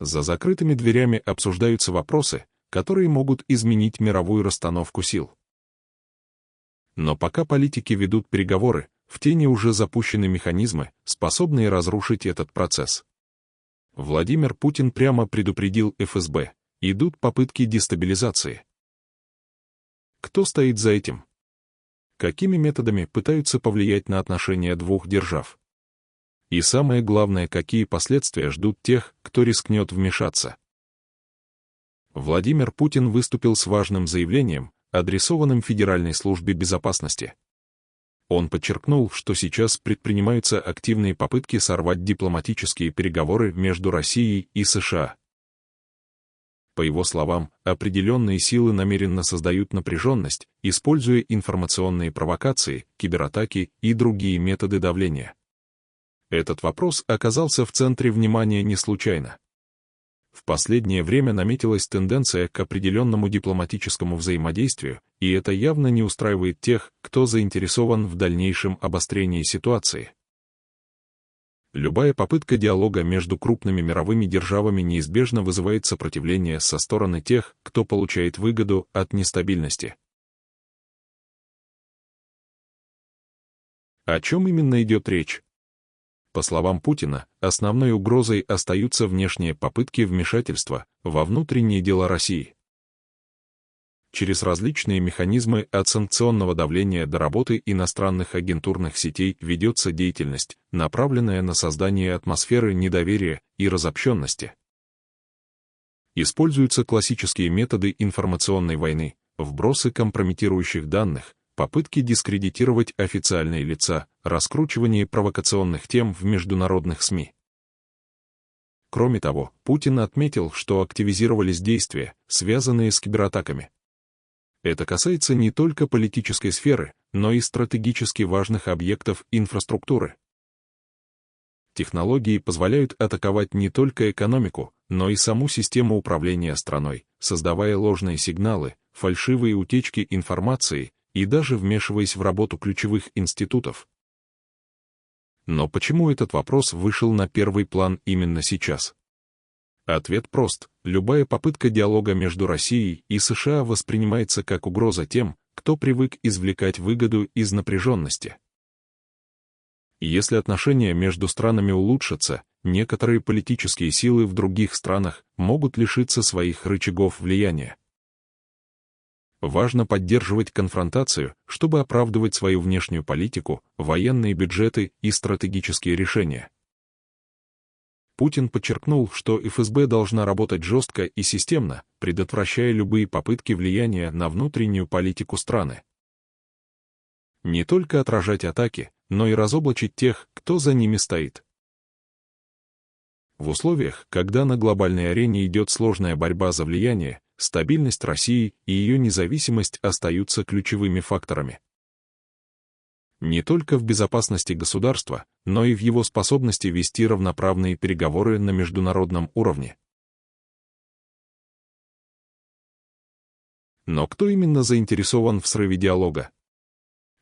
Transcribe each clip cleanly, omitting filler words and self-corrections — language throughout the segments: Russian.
За закрытыми дверями обсуждаются вопросы, которые могут изменить мировую расстановку сил. Но пока политики ведут переговоры, в тени уже запущены механизмы, способные разрушить этот процесс. Владимир Путин прямо предупредил ФСБ: идут попытки дестабилизации. Кто стоит за этим? Какими методами пытаются повлиять на отношения двух держав? И самое главное, какие последствия ждут тех, кто рискнет вмешаться? Владимир Путин выступил с важным заявлением, адресованным Федеральной службе безопасности. Он подчеркнул, что сейчас предпринимаются активные попытки сорвать дипломатические переговоры между Россией и США. По его словам, определенные силы намеренно создают напряженность, используя информационные провокации, кибератаки и другие методы давления. Этот вопрос оказался в центре внимания не случайно. В последнее время наметилась тенденция к определенному дипломатическому взаимодействию, и это явно не устраивает тех, кто заинтересован в дальнейшем обострении ситуации. Любая попытка диалога между крупными мировыми державами неизбежно вызывает сопротивление со стороны тех, кто получает выгоду от нестабильности. О чем именно идет речь? По словам Путина, основной угрозой остаются внешние попытки вмешательства во внутренние дела России. Через различные механизмы от санкционного давления до работы иностранных агентурных сетей ведется деятельность, направленная на создание атмосферы недоверия и разобщенности. Используются классические методы информационной войны, вбросы компрометирующих данных, попытки дискредитировать официальные лица, раскручивание провокационных тем в международных СМИ. Кроме того, Путин отметил, что активизировались действия, связанные с кибератаками. Это касается не только политической сферы, но и стратегически важных объектов инфраструктуры. Технологии позволяют атаковать не только экономику, но и саму систему управления страной, создавая ложные сигналы, фальшивые утечки информации и даже вмешиваясь в работу ключевых институтов. Но почему этот вопрос вышел на первый план именно сейчас? Ответ прост. Любая попытка диалога между Россией и США воспринимается как угроза тем, кто привык извлекать выгоду из напряженности. Если отношения между странами улучшатся, некоторые политические силы в других странах могут лишиться своих рычагов влияния. Важно поддерживать конфронтацию, чтобы оправдывать свою внешнюю политику, военные бюджеты и стратегические решения. Путин подчеркнул, что ФСБ должна работать жестко и системно, предотвращая любые попытки влияния на внутреннюю политику страны. Не только отражать атаки, но и разоблачить тех, кто за ними стоит. В условиях, когда на глобальной арене идет сложная борьба за влияние, стабильность России и ее независимость остаются ключевыми факторами. Не только в безопасности государства, но и в его способности вести равноправные переговоры на международном уровне. Но кто именно заинтересован в срыве диалога?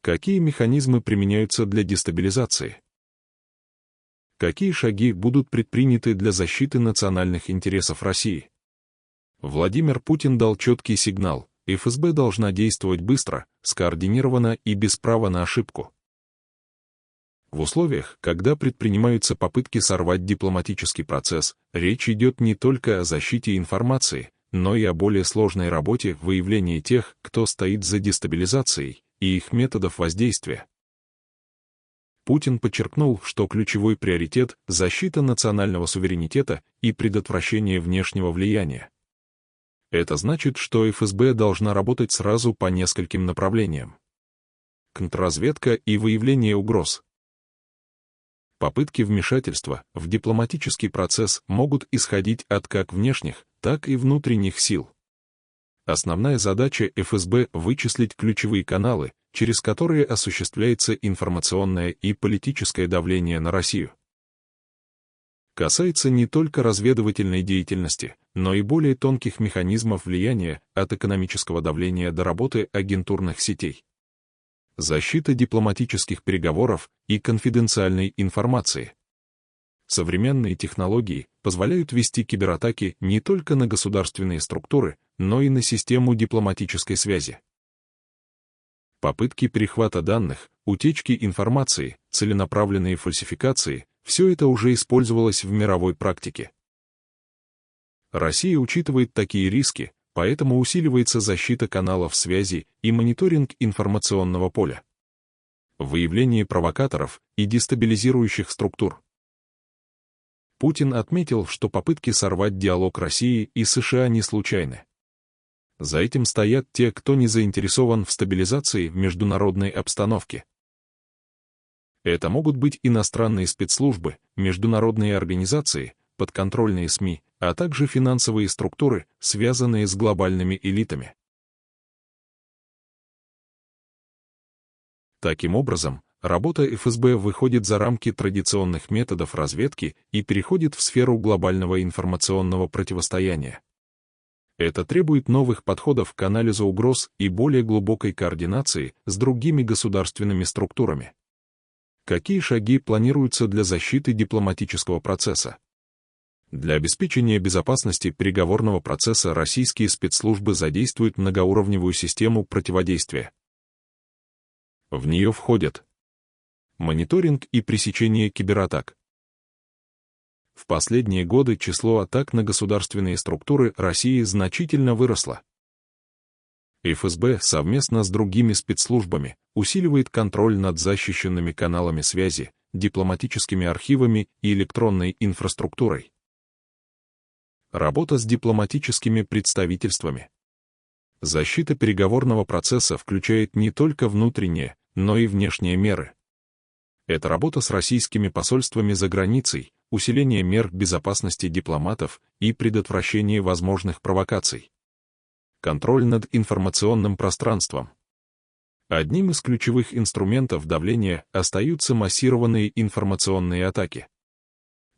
Какие механизмы применяются для дестабилизации? Какие шаги будут предприняты для защиты национальных интересов России? Владимир Путин дал четкий сигнал: ФСБ должна действовать быстро, скоординированно и без права на ошибку. В условиях, когда предпринимаются попытки сорвать дипломатический процесс, речь идет не только о защите информации, но и о более сложной работе выявления тех, кто стоит за дестабилизацией, и их методов воздействия. Путин подчеркнул, что ключевой приоритет — защита национального суверенитета и предотвращение внешнего влияния. Это значит, что ФСБ должна работать сразу по нескольким направлениям. Контрразведка и выявление угроз. Попытки вмешательства в дипломатический процесс могут исходить от как внешних, так и внутренних сил. Основная задача ФСБ — вычислить ключевые каналы, через которые осуществляется информационное и политическое давление на Россию. Касается не только разведывательной деятельности, но и более тонких механизмов влияния, от экономического давления до работы агентурных сетей. Защита дипломатических переговоров и конфиденциальной информации. Современные технологии позволяют вести кибератаки не только на государственные структуры, но и на систему дипломатической связи. Попытки перехвата данных, утечки информации, целенаправленные фальсификации — все это уже использовалось в мировой практике. Россия учитывает такие риски, поэтому усиливается защита каналов связи и мониторинг информационного поля. Выявление провокаторов и дестабилизирующих структур. Путин отметил, что попытки сорвать диалог России и США не случайны. За этим стоят те, кто не заинтересован в стабилизации международной обстановки. Это могут быть иностранные спецслужбы, международные организации, подконтрольные СМИ, а также финансовые структуры, связанные с глобальными элитами. Таким образом, работа ФСБ выходит за рамки традиционных методов разведки и переходит в сферу глобального информационного противостояния. Это требует новых подходов к анализу угроз и более глубокой координации с другими государственными структурами. Какие шаги планируются для защиты дипломатического процесса? Для обеспечения безопасности переговорного процесса российские спецслужбы задействуют многоуровневую систему противодействия. В нее входят мониторинг и пресечение кибератак. В последние годы число атак на государственные структуры России значительно выросло. ФСБ совместно с другими спецслужбами усиливает контроль над защищенными каналами связи, дипломатическими архивами и электронной инфраструктурой. Работа с дипломатическими представительствами. Защита переговорного процесса включает не только внутренние, но и внешние меры. Это работа с российскими посольствами за границей, усиление мер безопасности дипломатов и предотвращение возможных провокаций. Контроль над информационным пространством. Одним из ключевых инструментов давления остаются массированные информационные атаки.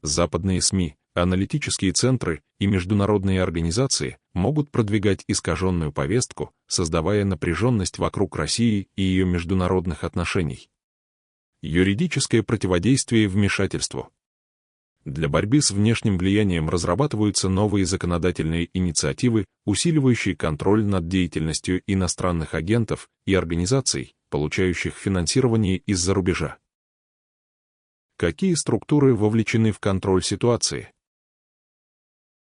Западные СМИ, аналитические центры и международные организации могут продвигать искаженную повестку, создавая напряженность вокруг России и ее международных отношений. Юридическое противодействие вмешательству. Для борьбы с внешним влиянием разрабатываются новые законодательные инициативы, усиливающие контроль над деятельностью иностранных агентов и организаций, получающих финансирование из-за рубежа. Какие структуры вовлечены в контроль ситуации?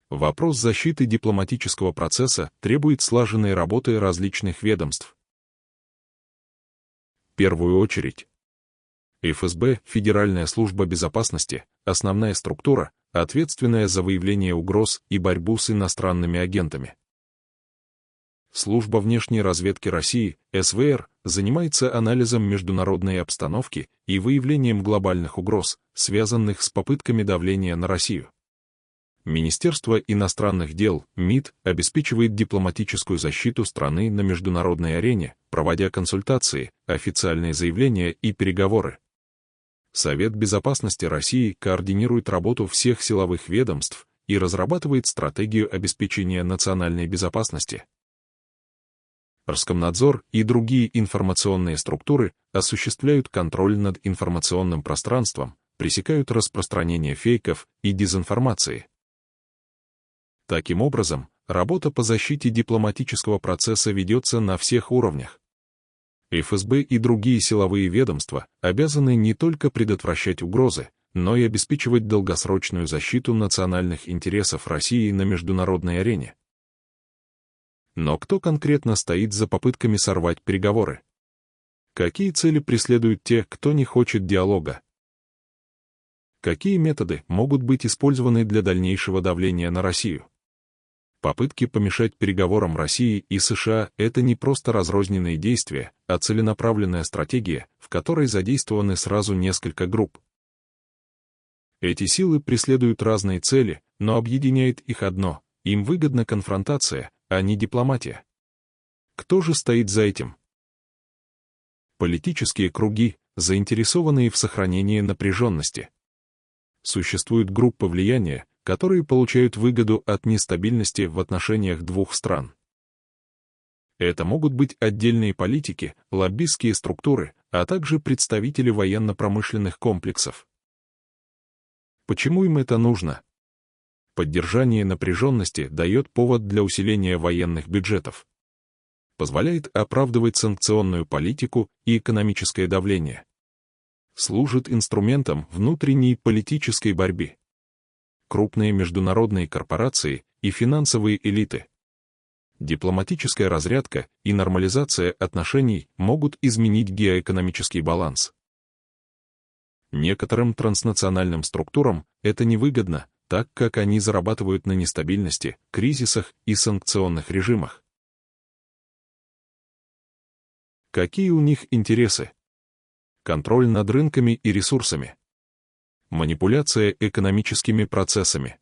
Вопрос защиты дипломатического процесса требует слаженной работы различных ведомств. В первую очередь, ФСБ, Федеральная служба безопасности, основная структура, ответственная за выявление угроз и борьбу с иностранными агентами. Служба внешней разведки России, СВР, занимается анализом международной обстановки и выявлением глобальных угроз, связанных с попытками давления на Россию. Министерство иностранных дел, МИД, обеспечивает дипломатическую защиту страны на международной арене, проводя консультации, официальные заявления и переговоры. Совет безопасности России координирует работу всех силовых ведомств и разрабатывает стратегию обеспечения национальной безопасности. Роскомнадзор и другие информационные структуры осуществляют контроль над информационным пространством, пресекают распространение фейков и дезинформации. Таким образом, работа по защите дипломатического процесса ведется на всех уровнях. ФСБ и другие силовые ведомства обязаны не только предотвращать угрозы, но и обеспечивать долгосрочную защиту национальных интересов России на международной арене. Но кто конкретно стоит за попытками сорвать переговоры? Какие цели преследуют те, кто не хочет диалога? Какие методы могут быть использованы для дальнейшего давления на Россию? Попытки помешать переговорам России и США — это не просто разрозненные действия, а целенаправленная стратегия, в которой задействованы сразу несколько групп. Эти силы преследуют разные цели, но объединяет их одно — им выгодна конфронтация, а не дипломатия. Кто же стоит за этим? Политические круги, заинтересованные в сохранении напряженности. Существуют группы влияния, которые получают выгоду от нестабильности в отношениях двух стран. Это могут быть отдельные политики, лоббистские структуры, а также представители военно-промышленных комплексов. Почему им это нужно? Поддержание напряженности дает повод для усиления военных бюджетов. Позволяет оправдывать санкционную политику и экономическое давление. Служит инструментом внутренней политической борьбы. Крупные международные корпорации и финансовые элиты. Дипломатическая разрядка и нормализация отношений могут изменить геоэкономический баланс. Некоторым транснациональным структурам это невыгодно, так как они зарабатывают на нестабильности, кризисах и санкционных режимах. Какие у них интересы? Контроль над рынками и ресурсами. Манипуляция экономическими процессами.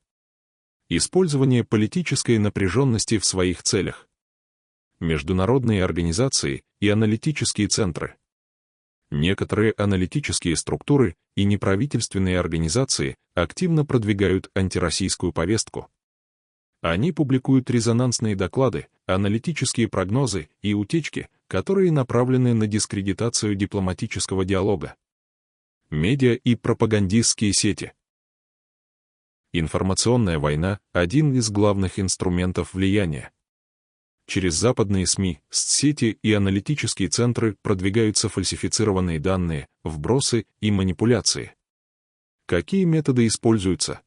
Использование политической напряженности в своих целях. Международные организации и аналитические центры. Некоторые аналитические структуры и неправительственные организации активно продвигают антироссийскую повестку. Они публикуют резонансные доклады, аналитические прогнозы и утечки, которые направлены на дискредитацию дипломатического диалога. Медиа и пропагандистские сети. Информационная война – один из главных инструментов влияния. Через западные СМИ, сети и аналитические центры продвигаются фальсифицированные данные, вбросы и манипуляции. Какие методы используются?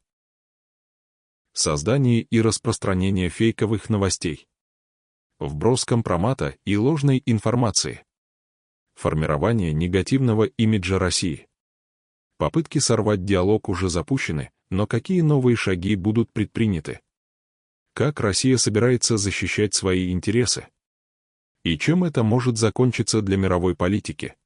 Создание и распространение фейковых новостей. Вброс компромата и ложной информации. Формирование негативного имиджа России. Попытки сорвать диалог уже запущены, но какие новые шаги будут предприняты? Как Россия собирается защищать свои интересы? И чем это может закончиться для мировой политики?